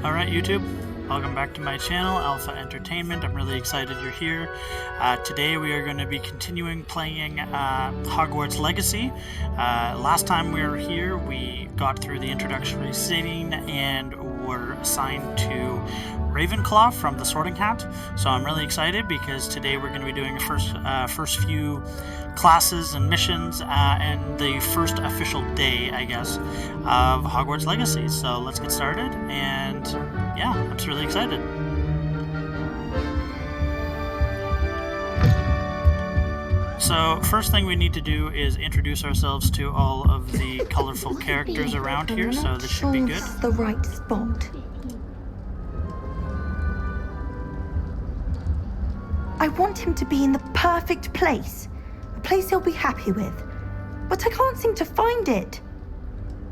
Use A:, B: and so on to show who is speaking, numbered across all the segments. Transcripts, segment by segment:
A: Alright YouTube, welcome back to my channel, Alpha Entertainment. I'm really excited you're here. Today we are going to be continuing playing Hogwarts Legacy. Last time we were here, we got through the introductory scene and were assigned to Ravenclaw from the Sorting Hat. So I'm really excited because today we're going to be doing the first few classes and missions and the first official day, I guess, of Hogwarts Legacy. So let's get started, and yeah, I'm just really excited. So first thing we need to do is introduce ourselves to all of the colorful characters around here, so this should be good.
B: The right spot. I want him to be in the perfect place. A place he'll be happy with. But I can't seem to find it.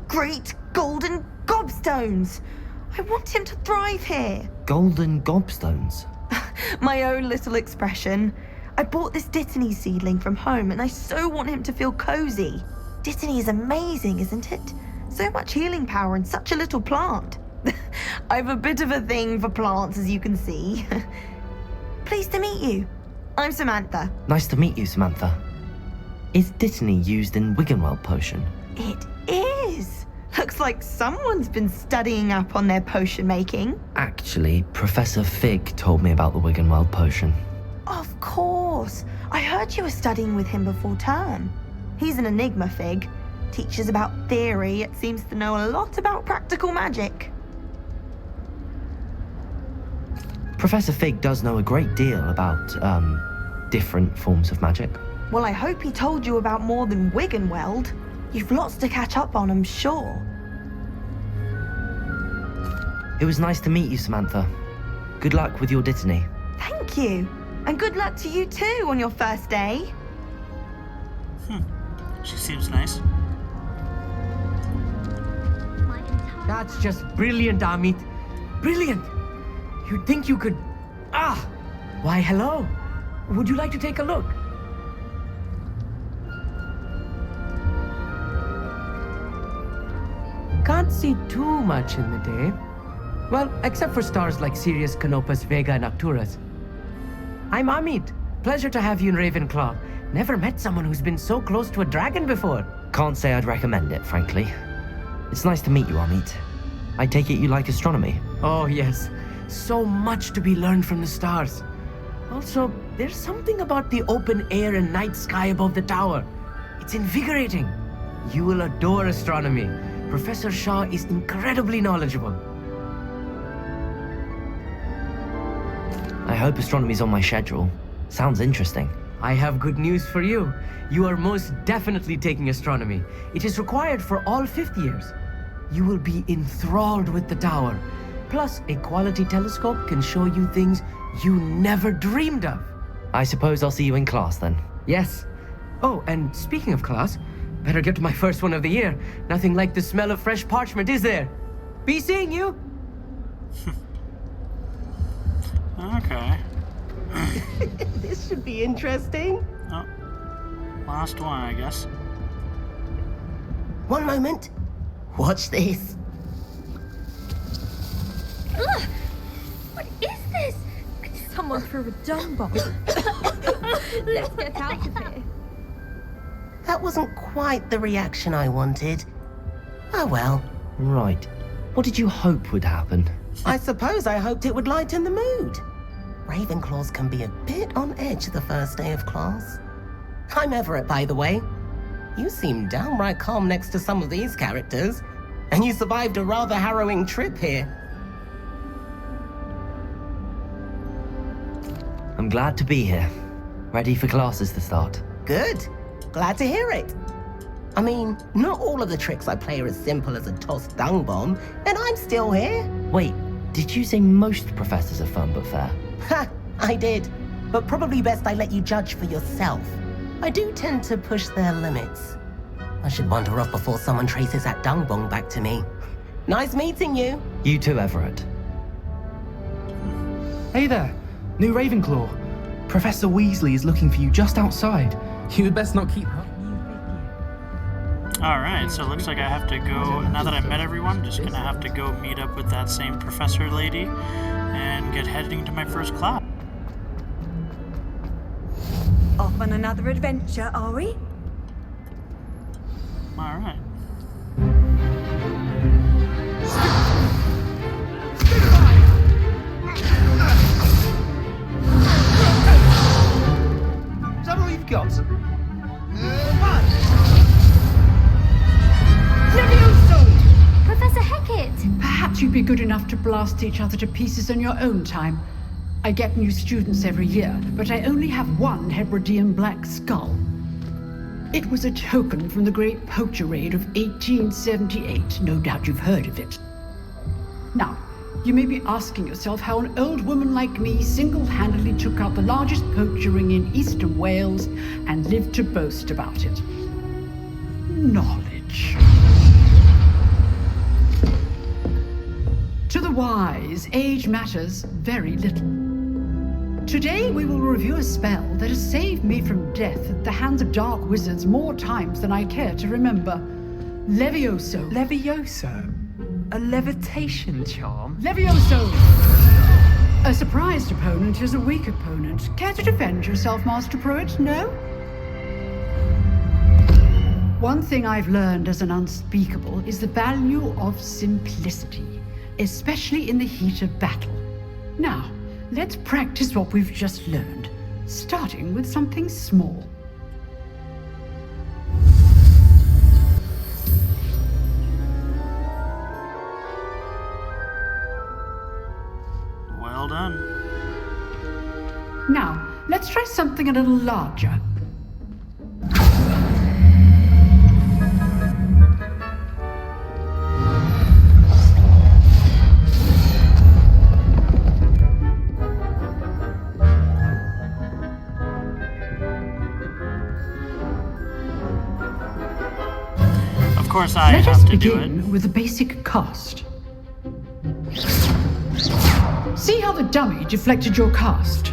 B: Great golden gobstones! I want him to thrive here.
C: Golden gobstones?
B: My own little expression. I bought this Dittany seedling from home and I so want him to feel cozy. Dittany is amazing, isn't it? So much healing power in such a little plant. I have a bit of a thing for plants, as you can see. Pleased to meet you. I'm Samantha.
C: Nice to meet you, Samantha. Is Dittany used in Wiggenweld potion?
B: It is. Looks like someone's been studying up on their potion making.
C: Actually, Professor Fig told me about the Wiggenweld potion.
B: Of course. I heard you were studying with him before term. He's an enigma, Fig. Teaches about theory, yet seems to know a lot about practical magic.
C: Professor Fig does know a great deal about, different forms of magic.
B: Well, I hope he told you about more than Wiggenweld. You've lots to catch up on, I'm sure.
C: It was nice to meet you, Samantha. Good luck with your Dittany.
B: Thank you. And good luck to you too on your first day.
A: She seems nice.
D: That's just brilliant, Amit. Brilliant! You'd think you could... Why, hello. Would you like to take a look? Can't see too much in the day. Well, except for stars like Sirius, Canopus, Vega, and Arcturus. I'm Amit. Pleasure to have you in Ravenclaw. Never met someone who's been so close to a dragon before.
C: Can't say I'd recommend it, frankly. It's nice to meet you, Amit. I take it you like astronomy?
D: Oh, yes. So much to be learned from the stars. Also, there's something about the open air and night sky above the tower. It's invigorating. You will adore astronomy. Professor Shaw is incredibly knowledgeable.
C: I hope astronomy's on my schedule. Sounds interesting.
D: I have good news for you. You are most definitely taking astronomy. It is required for all 5th years. You will be enthralled with the tower. Plus, a quality telescope can show you things you never dreamed of.
C: I suppose I'll see you in class then.
D: Yes. Oh, and speaking of class, better get to my first one of the year. Nothing like the smell of fresh parchment, is there? Be seeing you.
A: Okay.
E: This should be interesting.
A: Oh, last one, I guess.
E: One moment. Watch this.
F: Ugh! What is this? Someone threw a dung bomb. Let's get out of here.
E: That wasn't quite the reaction I wanted. Oh well.
C: Right. What did you hope would happen?
E: I suppose I hoped it would lighten the mood. Ravenclaws can be a bit on edge the first day of class. I'm Everett, by the way. You seem downright calm next to some of these characters, and you survived a rather harrowing trip here.
C: I'm glad to be here. Ready for classes to start.
E: Good. Glad to hear it. I mean, not all of the tricks I play are as simple as a tossed dung bomb, and I'm still here.
C: Wait, did you say most professors are fun but fair?
E: Ha! I did. But probably best I let you judge for yourself. I do tend to push their limits. I should wander off before someone traces that dung bomb back to me. Nice meeting you.
C: You too, Everett.
G: Hey there, new Ravenclaw. Professor Weasley is looking for you just outside. You had best not keep...
A: Alright, so it looks like I have to go, now that I met everyone, I'm just gonna have to go meet up with that same professor lady and get heading to my first class.
H: Off on another adventure, are we?
A: Alright.
I: Is that all you've got?
F: Professor Hecat!
J: Perhaps you'd be good enough to blast each other to pieces on your own time. I get new students every year, but I only have one Hebridean black skull. It was a token from the Great Poacher Raid of 1878. No doubt you've heard of it. Now, you may be asking yourself how an old woman like me single-handedly took out the largest poacher ring in eastern Wales and lived to boast about it. Knowledge. To the wise, age matters very little. Today we will review a spell that has saved me from death at the hands of dark wizards more times than I care to remember. Levioso.
D: Levioso? A levitation charm?
J: Levioso! A surprised opponent is a weak opponent. Care to defend yourself, Master Pruitt? No? One thing I've learned as an unspeakable is the value of simplicity, especially in the heat of battle. Now, let's practice what we've just learned, starting with something small.
A: Well done.
J: Now, let's try something a little larger.
A: Of course I
J: Let us
A: have to do it.
J: begin with the basic cast. See how the dummy deflected your cast?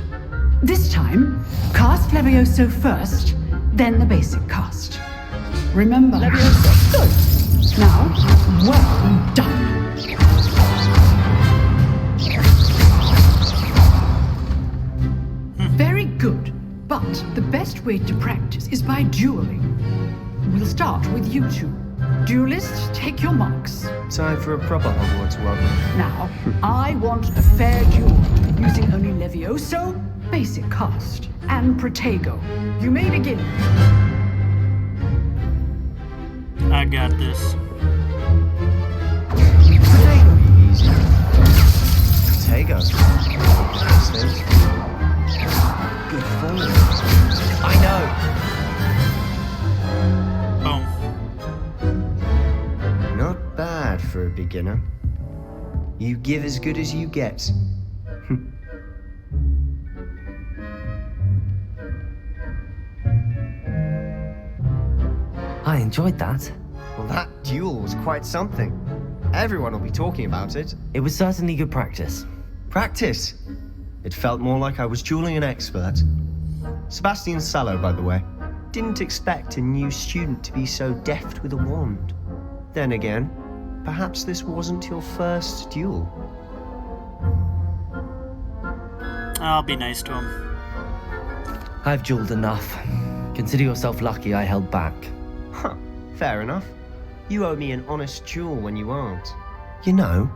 J: This time, cast Levioso first, then the basic cast. Remember, Levioso. Good. Now, well done. Very good, but the best way to practice is by dueling. We'll start with you two. Duelists, take your marks.
I: Time for a proper Hogwarts welcome.
J: Now, I want a fair duel, using only Levioso, basic cast, and Protego. You may begin.
A: I got this.
I: Protego. Good form. I know.
A: Boom.
I: Not bad for a beginner. You give as good as you get.
C: I enjoyed that.
I: Well, that duel was quite something. Everyone will be talking about it.
C: It was certainly good practice.
I: Practice. It felt more like I was dueling an expert. Sebastian Sallow, by the way. Didn't expect a new student to be so deft with a wand. Then again, perhaps this wasn't your first duel.
A: I'll be nice to him.
C: I've dueled enough. Consider yourself lucky I held back.
I: Huh, fair enough. You owe me an honest duel when you aren't. You know,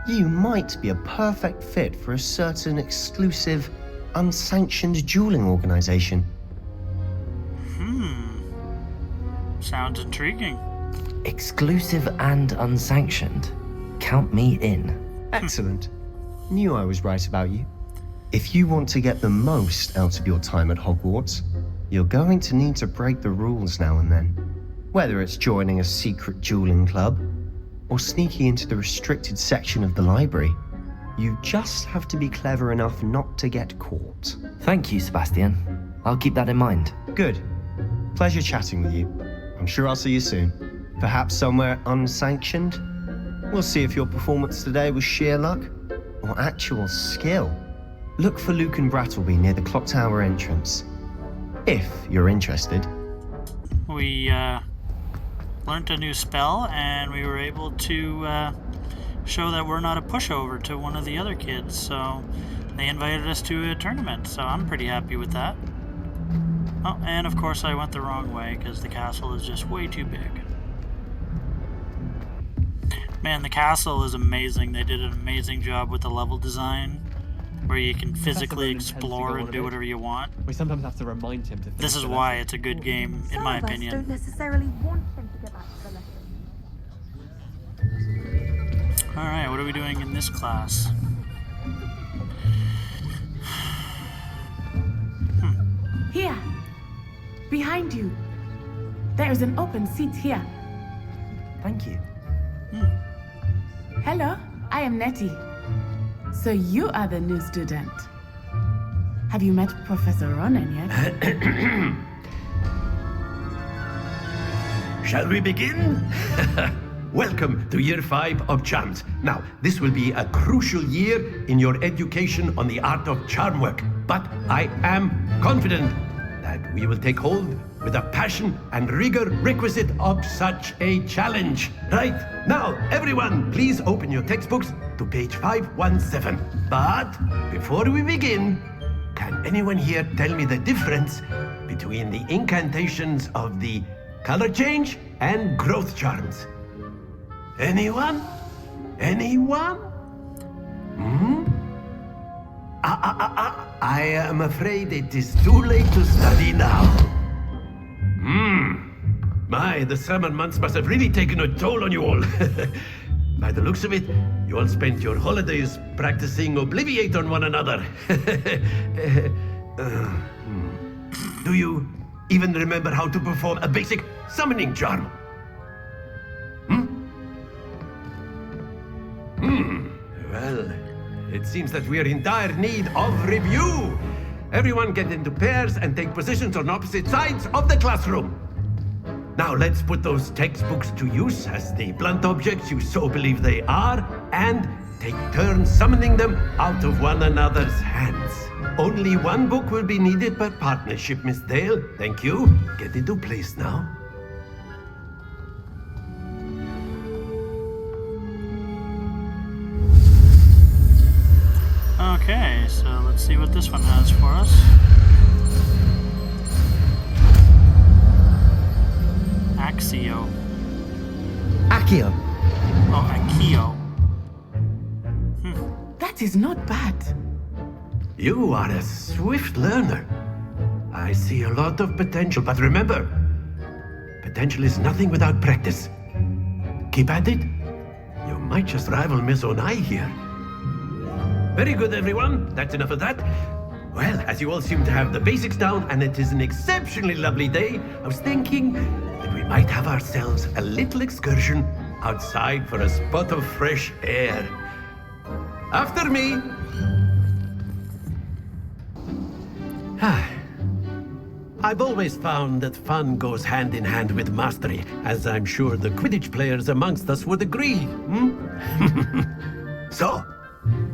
I: you might be a perfect fit for a certain exclusive, unsanctioned dueling organization.
A: Sounds intriguing.
C: Exclusive and unsanctioned. Count me in.
I: Excellent. Knew I was right about you. If you want to get the most out of your time at Hogwarts, you're going to need to break the rules now and then. Whether it's joining a secret dueling club, or sneaking into the restricted section of the library, you just have to be clever enough not to get caught.
C: Thank you, Sebastian. I'll keep that in mind.
I: Good. Pleasure chatting with you. I'm sure I'll see you soon. Perhaps somewhere unsanctioned? We'll see if your performance today was sheer luck or actual skill. Look for Luke and Brattleby near the clock tower entrance. If you're interested.
A: We learned a new spell, and we were able to show that we're not a pushover to one of the other kids, so they invited us to a tournament, so I'm pretty happy with that. Oh, and of course I went the wrong way because the castle is just way too big. Man, the castle is amazing. They did an amazing job with the level design, where you can physically explore and do whatever you want.
K: We sometimes have to remind him to.
A: This is why it's a good game, in my
F: Some of us
A: opinion.
F: don't necessarily want him to get back to the lesson.
A: Alright, what are we doing in this class?
L: Here, behind you. There is an open seat here.
C: Thank you.
L: Hello, I am Nettie. So you are the new student. Have you met Professor Ronan yet?
M: Shall we begin? Welcome to Year 5 of Charms. Now, this will be a crucial year in your education on the art of charm work, but I am confident that we will take hold with the passion and rigor requisite of such a challenge. Right, now, everyone, please open your textbooks to page 517. But before we begin, can anyone here tell me the difference between the incantations of the color change and growth charms? Anyone? Anyone? I am afraid it is too late to study now. My, the summer months must have really taken a toll on you all. By the looks of it, you all spent your holidays practicing Obliviate on one another. Do you even remember how to perform a basic summoning charm? Well, it seems that we are in dire need of review. Everyone get into pairs and take positions on opposite sides of the classroom. Now let's put those textbooks to use as the blunt objects you so believe they are, and take turns summoning them out of one another's hands. Only one book will be needed per partnership, Miss Dale. Thank you. Get into place now.
A: Okay, so let's see what this one has for us. Axio.
C: Accio.
A: Oh, Accio.
L: That is not bad.
M: You are a swift learner. I see a lot of potential, but remember, potential is nothing without practice. Keep at it. You might just rival Miss Onai here. Very good, everyone. That's enough of that. Well, as you all seem to have the basics down, and it is an exceptionally lovely day, I was thinking that we might have ourselves a little excursion outside for a spot of fresh air. After me. I've always found that fun goes hand in hand with mastery, as I'm sure the Quidditch players amongst us would agree. So,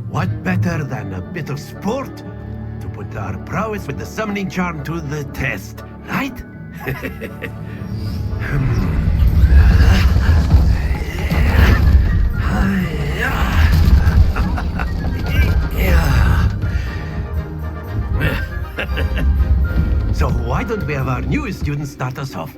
M: what better than a bit of sport to put our prowess with the summoning charm to the test, right? So why don't we have our newest student start us off?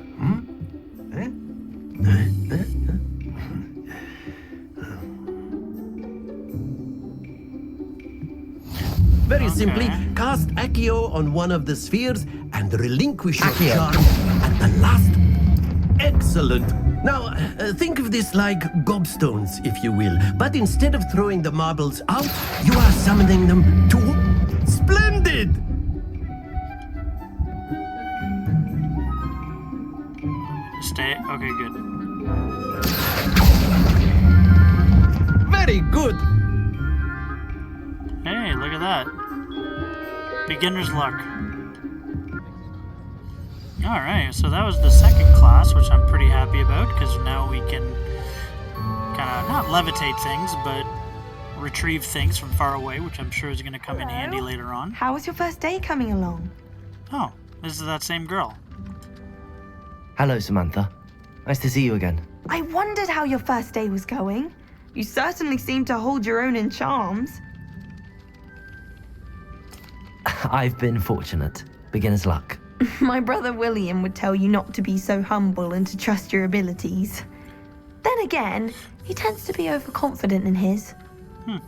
M: Very simply, cast Accio on one of the spheres and relinquish your charm at the last. Excellent. Now, think of this like gobstones, if you will. But instead of throwing the marbles out, you are summoning them to... Splendid!
A: Stay. Okay, good.
M: Very good.
A: Hey, look at that. Beginner's luck. Alright, so that was the second class, which I'm pretty happy about, because now we can kind of, not levitate things, but retrieve things from far away, which I'm sure is going to come in handy later on.
B: How was your first day coming along?
A: Oh, this is that same girl.
C: Hello, Samantha. Nice to see you again.
B: I wondered how your first day was going. You certainly seem to hold your own in charms.
C: I've been fortunate. Beginner's luck.
B: My brother William would tell you not to be so humble and to trust your abilities. Then again, he tends to be overconfident in his.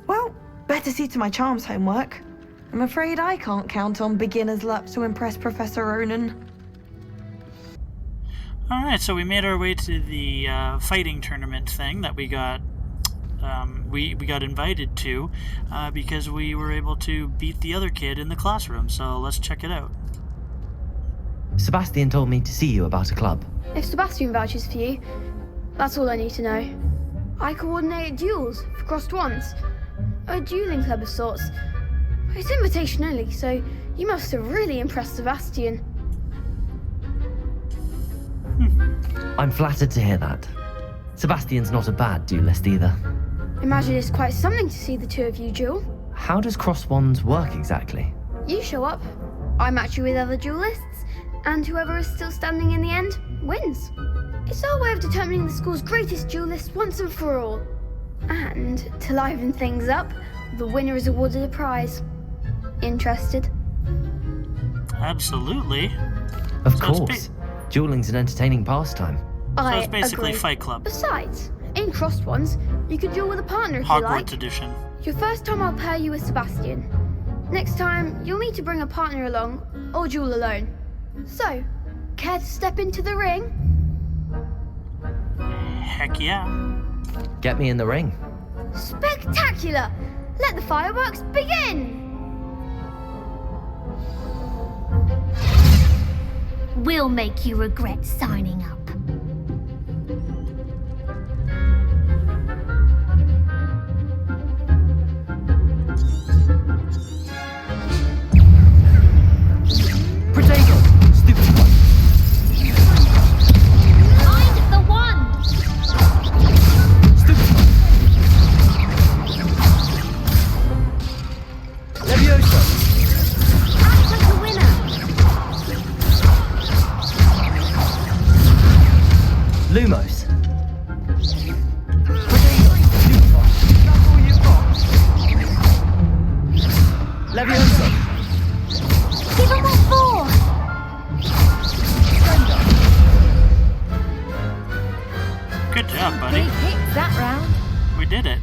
B: Well, better see to my charms homework. I'm afraid I can't count on beginner's luck to impress Professor Ronan.
A: Alright, so we made our way to the fighting tournament thing that we got we got invited to because we were able to beat the other kid in the classroom, so let's check it out.
C: Sebastian told me to see you about a club.
F: If Sebastian vouches for you, that's all I need to know. I coordinate duels for crossed ones. A dueling club of sorts. It's invitation only, so you must have really impressed Sebastian.
C: I'm flattered to hear that. Sebastian's not a bad duelist either.
F: Imagine it's quite something to see the two of you duel.
C: How does cross wands work exactly?
F: You show up, I match you with other duelists, and whoever is still standing in the end wins. It's our way of determining the school's greatest duelist once and for all. And to liven things up, the winner is awarded a prize. Interested?
A: Absolutely.
C: Of course. Dueling's an entertaining pastime.
A: So it's basically
F: agree.
A: Fight Club.
F: Besides, in crossed ones, you can duel with a partner if you like.
A: Hogwarts edition.
F: Your first time I'll pair you with Sebastian. Next time, you'll need to bring a partner along, or duel alone. So, care to step into the ring?
A: Heck yeah.
C: Get me in the ring.
F: Spectacular! Let the fireworks begin!
N: We'll make you regret signing up.
C: Potato! Stupid one.
N: Find the one!
C: Stupid one. Leviosa!
N: Act like a winner!
C: Lumos. Potato! Stupid one. That's all you've got. Leviosa!
N: Give him what for!
A: Good job, buddy.
F: Big hits that round.
A: We did it.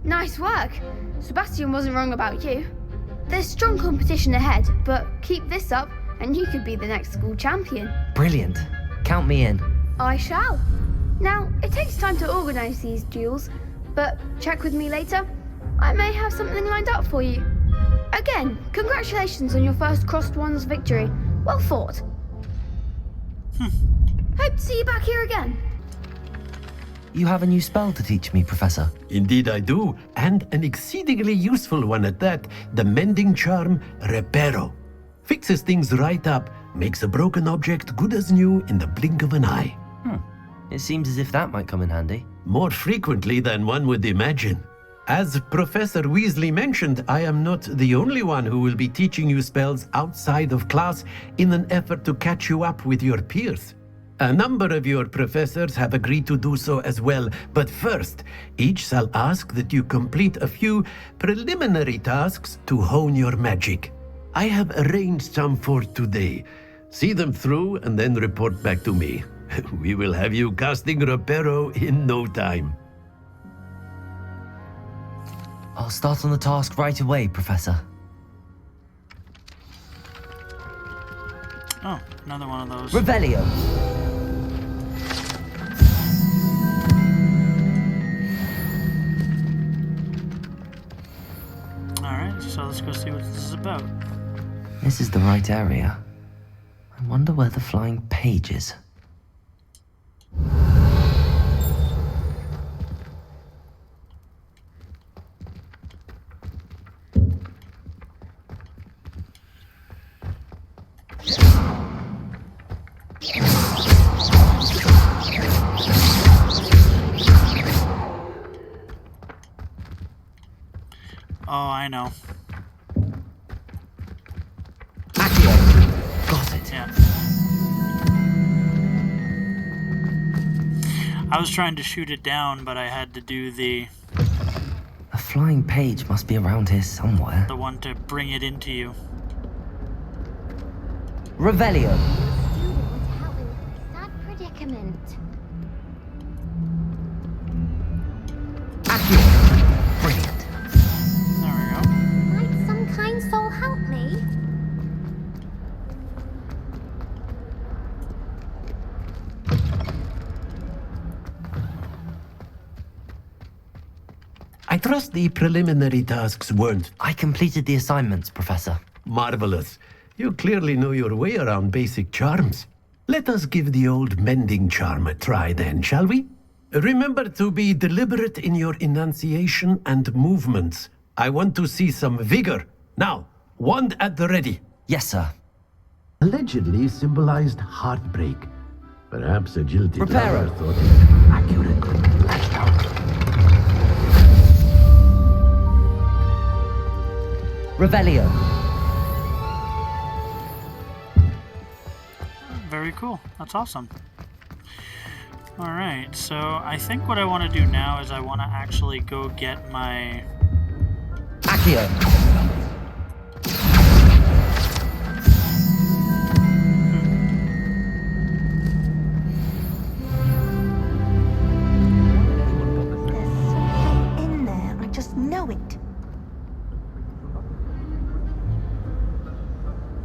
F: Nice work. Sebastian wasn't wrong about you. There's strong competition ahead, but keep this up and you could be the next school champion.
C: Brilliant. Count me in.
F: I shall. Now, it takes time to organise these duels, but check with me later. I may have something lined up for you. Again, congratulations on your first crossed ones victory. Well fought. Hope to see you back here again.
C: You have a new spell to teach me, Professor.
M: Indeed I do, and an exceedingly useful one at that, the mending charm Reparo. Fixes things right up, makes a broken object good as new in the blink of an eye.
C: It seems as if that might come in handy.
M: More frequently than one would imagine. As Professor Weasley mentioned, I am not the only one who will be teaching you spells outside of class in an effort to catch you up with your peers. A number of your professors have agreed to do so as well, but first, each shall ask that you complete a few preliminary tasks to hone your magic. I have arranged some for today. See them through and then report back to me. We will have you casting Reparo in no time.
C: I'll start on the task right away, Professor.
A: Oh, another one of those.
C: Revelio.
A: Alright, so let's go see what this is about.
C: This is the right area. I wonder where the flying page is.
A: Oh, I know.
C: Got it.
A: Yeah. I was trying to shoot it down, but I had to do the
C: A flying page must be around here somewhere.
A: one to bring it into you.
C: Revelio.
N: Student was held in a sad predicament.
C: Brilliant.
A: There we go.
N: Might some kind soul help me?
M: I trust the preliminary tasks weren't
C: I completed the assignments, Professor.
M: marvelous. You clearly know your way around basic charms. Let us give the old mending charm a try then, shall we? Remember to be deliberate in your enunciation and movements. I want to see some vigor. Now, wand at the ready.
C: Yes, sir.
M: Allegedly symbolized heartbreak. Perhaps a jilted
C: Preparo.
M: lover thought it accurate. Lashed out.
C: Revelio.
A: Very cool. That's awesome. Alright, so I think what I want to do now is I want to actually go get my...
C: Accio.
B: In there, I just know it.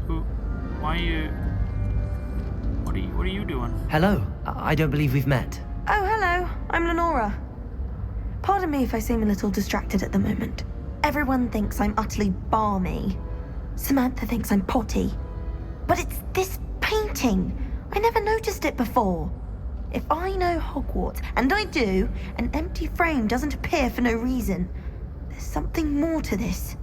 A: Who? Why are you... What are you doing?
C: Hello. I don't believe we've met.
B: Oh, hello. I'm Lenora. Pardon me if I seem a little distracted at the moment. Everyone thinks I'm utterly balmy. Samantha thinks I'm potty. But it's this painting. I never noticed it before. If I know Hogwarts, and I do, an empty frame doesn't appear for no reason. There's something more to this.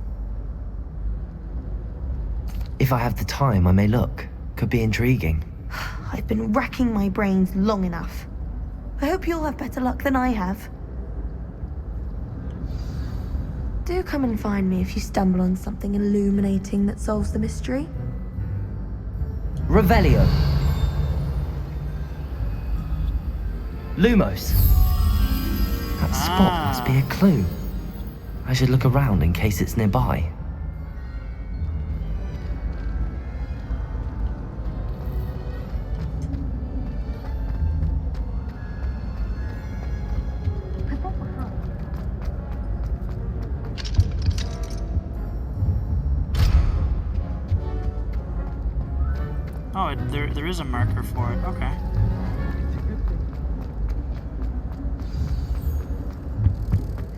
C: If I have the time, I may look. Could be intriguing.
B: I've been racking my brains long enough. I hope you'll have better luck than I have. Do come and find me if you stumble on something illuminating that solves the mystery.
C: Revelio. Lumos. That spot must be a clue. I should look around in case it's nearby.
A: Oh, there is a marker for it. Okay.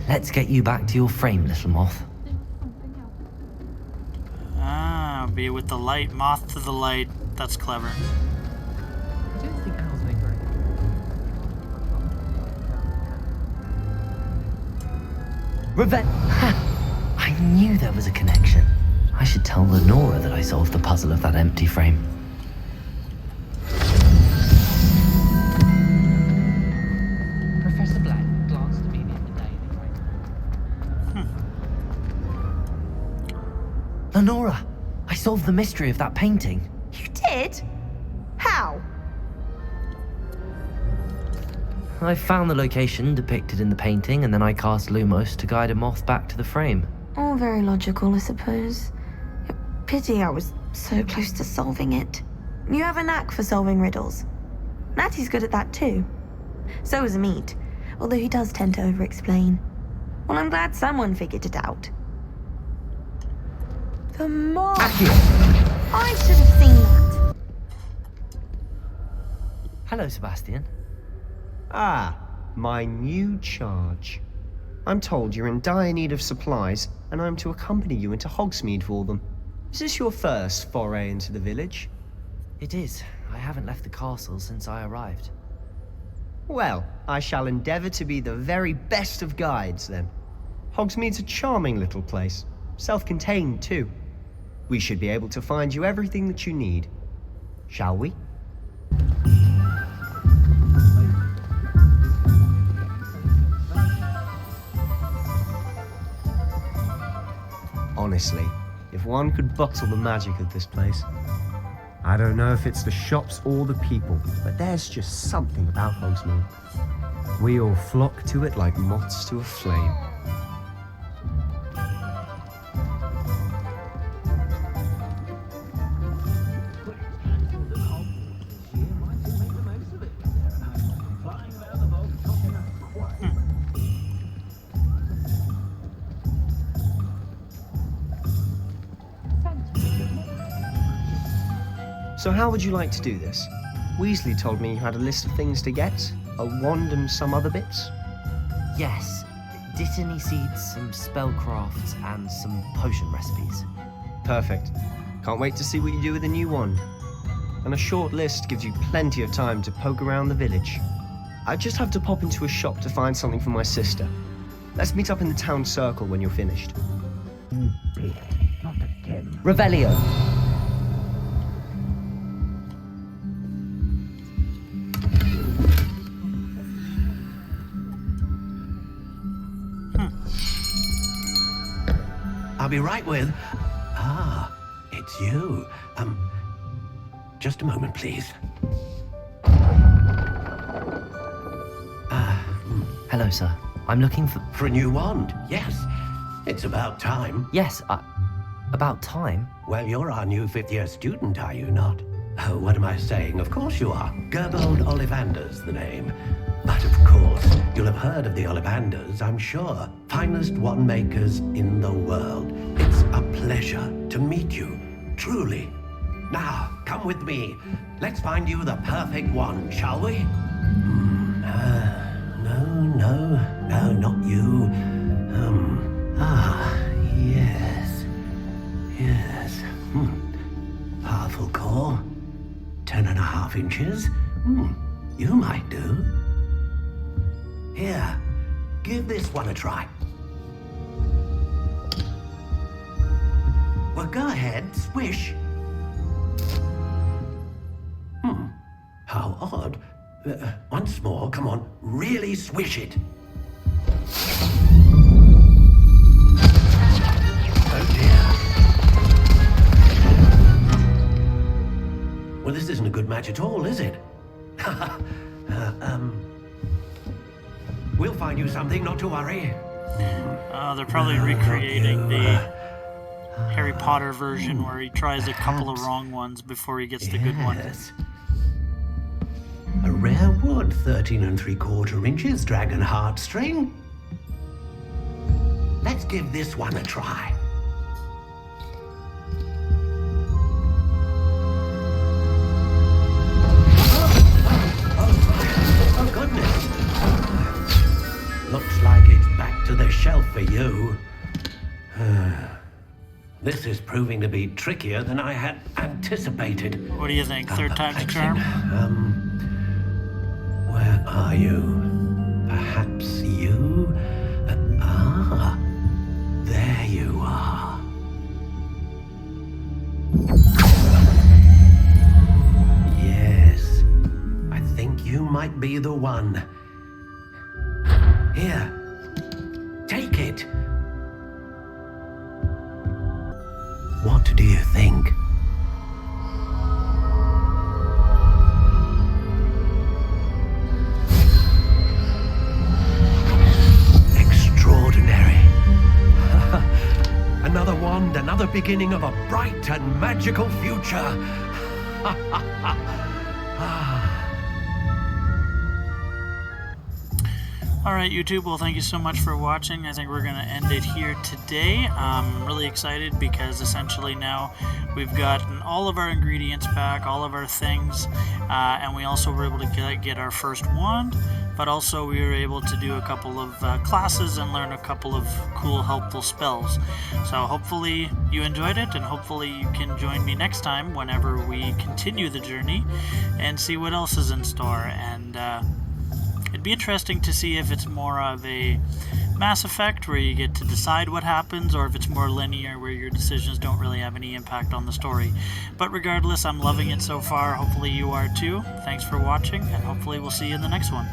C: Let's get you back to your frame, little moth.
A: Ah, be with the light, moth to the light. That's clever.
K: I don't think owls make very
C: I knew there was a connection. I should tell Lenora that I solved the puzzle of that empty frame.
K: Professor Black glanced at me the other day and he went,
C: Lenora, I solved the mystery of that painting.
B: You did? How?
C: I found the location depicted in the painting, and then I cast Lumos to guide a moth back to the frame.
B: All very logical, I suppose. Pity I was so close to solving it. You have a knack for solving riddles. Natty's good at that too. So is Amit, although he does tend to over-explain. Well, I'm glad someone figured it out. The moth! I should have seen that.
C: Hello, Sebastian.
I: Ah, my new charge. I'm told you're in dire need of supplies, and I'm to accompany you into Hogsmeade for them. Is this your first foray into the village?
C: It is. I haven't left the castle since I arrived.
I: Well, I shall endeavour to be the very best of guides, then. Hogsmeade's a charming little place. Self-contained, too. We should be able to find you everything that you need. Shall we? Honestly, if one could bottle the magic of this place. I don't know if it's the shops or the people, but there's just something about Hogsmeade. We all flock to it like moths to a flame. So how would you like to do this? Weasley told me you had a list of things to get, a wand and some other bits.
C: Yes, Dittany seeds, some spellcrafts, and some potion recipes.
I: Perfect. Can't wait to see what you do with the new wand. And a short list gives you plenty of time to poke around the village. I just have to pop into a shop to find something for my sister. Let's meet up in the town circle when you're finished.
C: Revelio.
M: I'll be right with... Ah, it's you. Just a moment, please.
C: Hello, sir. I'm looking for...
M: For a new wand, yes. It's about time.
C: Yes, about time?
M: Well, you're our new fifth-year student, are you not? Oh, what am I saying? Of course you are. Gerbold Ollivander's the name. But of course, you'll have heard of the Ollivanders, I'm sure. Finest wand makers in the world. It's a pleasure to meet you, truly. Now, come with me. Let's find you the perfect wand, shall we? No, not you. Yes. Powerful core. 10.5 inches. You might do. Here, give this one a try. Well, go ahead, swish. How odd. Once more, come on, really swish it. Oh dear. Well, this isn't a good match at all, is it? We'll find you something, not to worry.
A: They're probably recreating the Harry Potter version where he tries a couple of wrong ones before he gets the good one.
M: A rare wood, 13 3/4 inches, dragon heartstring. Let's give this one a try. Oh goodness. Looks like it's back to the shelf for you. This is proving to be trickier than I had anticipated.
A: What do you think? Third time's a charm?
M: Where are you? Perhaps you? There you are. Yes, I think you might be the one. Here, take it. What do you think? Extraordinary. Another wand, another beginning of a bright and magical future.
A: Alright YouTube, well thank you so much for watching. I think we're going to end it here today. I'm really excited because essentially now we've gotten all of our ingredients back, all of our things, and we also were able to get our first wand, but also we were able to do a couple of classes and learn a couple of cool helpful spells. So hopefully you enjoyed it, and hopefully you can join me next time whenever we continue the journey and see what else is in store. And it'd be interesting to see if it's more of a Mass Effect where you get to decide what happens, or if it's more linear where your decisions don't really have any impact on the story. But regardless, I'm loving it so far. Hopefully you are too. Thanks for watching, and hopefully we'll see you in the next one.